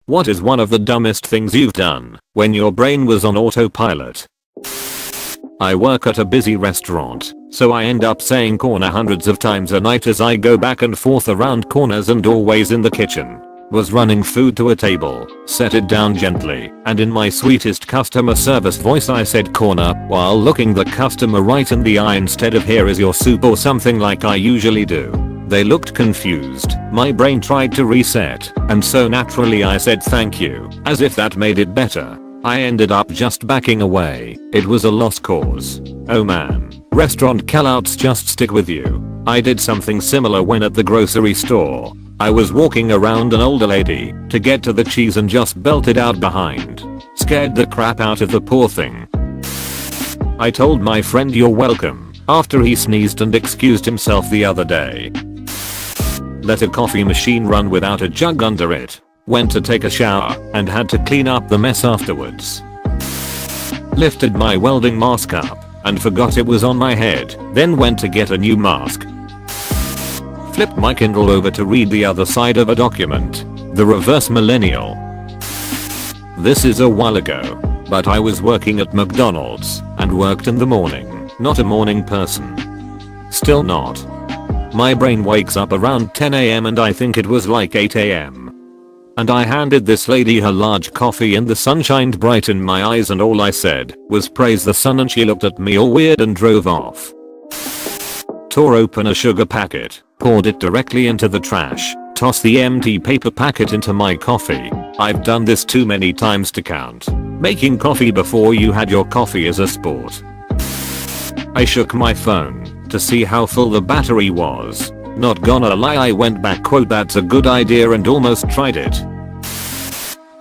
What is one of the dumbest things you've done when your brain was on autopilot? I work at a busy restaurant, so I end up saying corner hundreds of times a night as I go back and forth around corners and doorways in the kitchen. Was running food to a table, set it down gently, and in my sweetest customer service voice I said corner while looking the customer right in the eye instead of here is your soup or something like I usually do. They looked confused, my brain tried to reset, and so naturally I said thank you, as if that made it better. I ended up just backing away. It was a lost cause. Oh man, restaurant callouts just stick with you. I did something similar when at the grocery store. I was walking around an older lady to get to the cheese and just belted out behind. Scared the crap out of the poor thing. I told my friend you're welcome after he sneezed and excused himself the other day. Let a coffee machine run without a jug under it. Went to take a shower and had to clean up the mess afterwards. Lifted my welding mask up and forgot it was on my head, then went to get a new mask. Flipped my Kindle over to read the other side of a document. The reverse millennial. This is a while ago, but I was working at McDonald's and worked in the morning. Not a morning person. Still not. My brain wakes up around 10 AM and I think it was like 8 AM. And I handed this lady her large coffee and the sun shined bright in my eyes and all I said was praise the sun and she looked at me all weird and drove off. Tore open a sugar packet, poured it directly into the trash, tossed the empty paper packet into my coffee. I've done this too many times to count. Making coffee before you had your coffee is a sport. I shook my phone to see how full the battery was. Not gonna lie, I went back quote that's a good idea and almost tried it.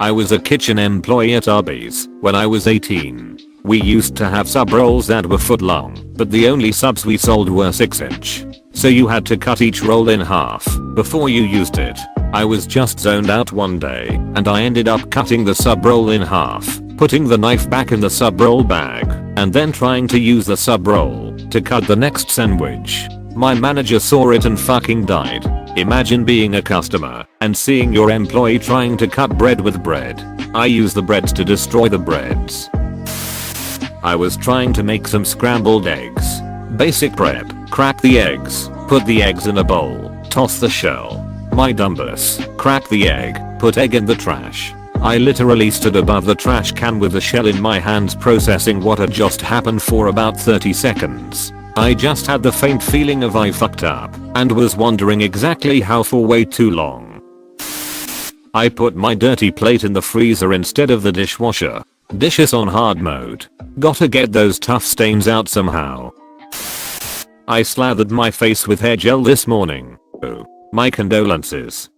I was a kitchen employee at Arby's when I was 18. We used to have sub rolls that were foot long, but the only subs we sold were 6-inch. So you had to cut each roll in half before you used it. I was just zoned out one day and I ended up cutting the sub roll in half, putting the knife back in the sub roll bag, and then trying to use the sub roll to cut the next sandwich. My manager saw it and fucking died. Imagine being a customer and seeing your employee trying to cut bread with bread. I use the breads to destroy the breads. I was trying to make some scrambled eggs. Basic prep. Crack the eggs, put the eggs in a bowl, toss the shell. My dumbus. Crack the egg, put egg in the trash. I literally stood above the trash can with the shell in my hands processing what had just happened for about 30 seconds. I just had the faint feeling of I fucked up and was wondering exactly how for way too long. I put my dirty plate in the freezer instead of the dishwasher. Dishes on hard mode. Gotta get those tough stains out somehow. I slathered my face with hair gel this morning. Oh, my condolences.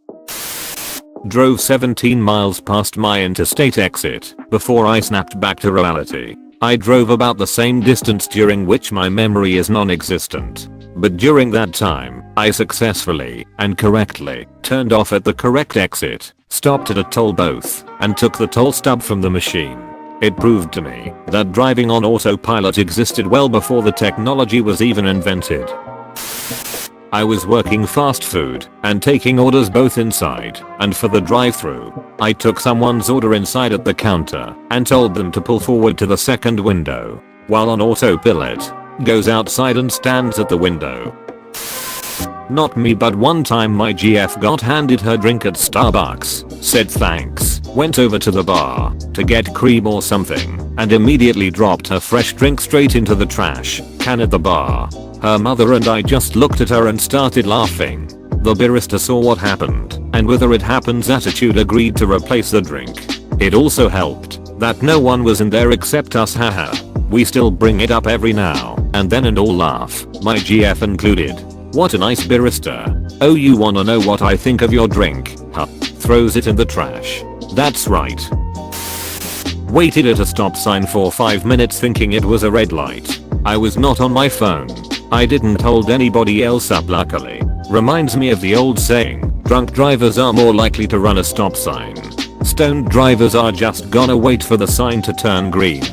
Drove 17 miles past my interstate exit before I snapped back to reality. I drove about the same distance during which my memory is non-existent. But during that time, I successfully and correctly turned off at the correct exit, stopped at a toll booth, and took the toll stub from the machine. It proved to me that driving on autopilot existed well before the technology was even invented. I was working fast food and taking orders both inside and for the drive-thru. I took someone's order inside at the counter and told them to pull forward to the second window. While on autopilot, goes outside and stands at the window. Not me, but one time my GF got handed her drink at Starbucks, said thanks, went over to the bar to get cream or something, and immediately dropped her fresh drink straight into the trash can at the bar. Her mother and I just looked at her and started laughing. The barista saw what happened and with her it happens attitude agreed to replace the drink. It also helped that no one was in there except us, haha. We still bring it up every now and then and all laugh, my GF included. What a nice barista. Oh, you wanna know what I think of your drink? Huh. Throws it in the trash. That's right. Waited at a stop sign for 5 minutes thinking it was a red light. I was not on my phone. I didn't hold anybody else up luckily. Reminds me of the old saying, drunk drivers are more likely to run a stop sign. Stoned drivers are just gonna wait for the sign to turn green.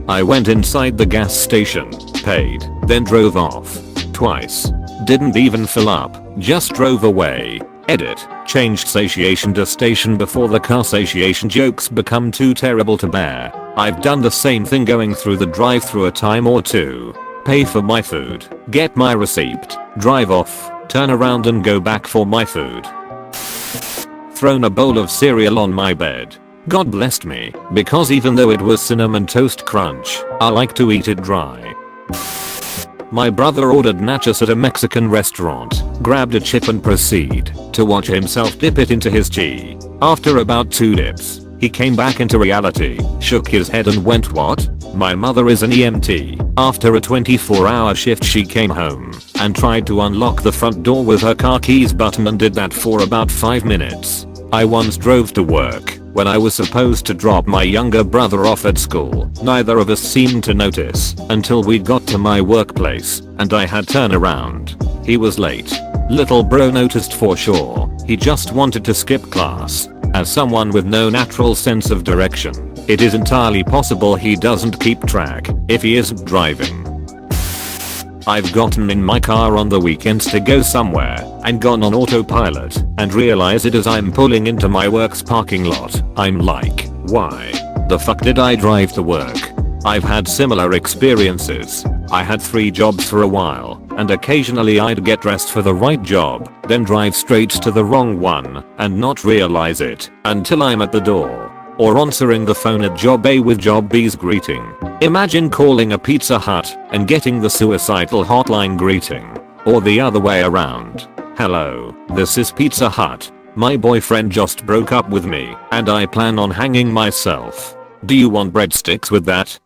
I went inside the gas station, paid, then drove off. Twice. Didn't even fill up, just drove away. Edit. Changed satiation to station before the car satiation jokes become too terrible to bear. I've done the same thing going through the drive-thru a time or two. Pay for my food, get my receipt, drive off, turn around and go back for my food. Thrown a bowl of cereal on my bed. God blessed me, because even though it was Cinnamon Toast Crunch, I like to eat it dry. My brother ordered nachos at a Mexican restaurant, grabbed a chip and proceed to watch himself dip it into his chi. After about 2 dips, he came back into reality, shook his head and went, "What? My mother is an EMT." After a 24-hour shift she came home and tried to unlock the front door with her car keys button and did that for about 5 minutes. I once drove to work when I was supposed to drop my younger brother off at school. Neither of us seemed to notice until we got to my workplace and I had turned around. He was late. Little bro noticed for sure. He just wanted to skip class. As someone with no natural sense of direction, it is entirely possible he doesn't keep track if he isn't driving. I've gotten in my car on the weekends to go somewhere and gone on autopilot and realize it as I'm pulling into my work's parking lot. I'm like, why the fuck did I drive to work? I've had similar experiences. I had 3 jobs for a while and occasionally I'd get dressed for the right job, then drive straight to the wrong one and not realize it until I'm at the door. Or answering the phone at job A with job B's greeting. Imagine calling a Pizza Hut and getting the suicidal hotline greeting. Or the other way around. "Hello, this is Pizza Hut. My boyfriend just broke up with me and I plan on hanging myself. Do you want breadsticks with that?"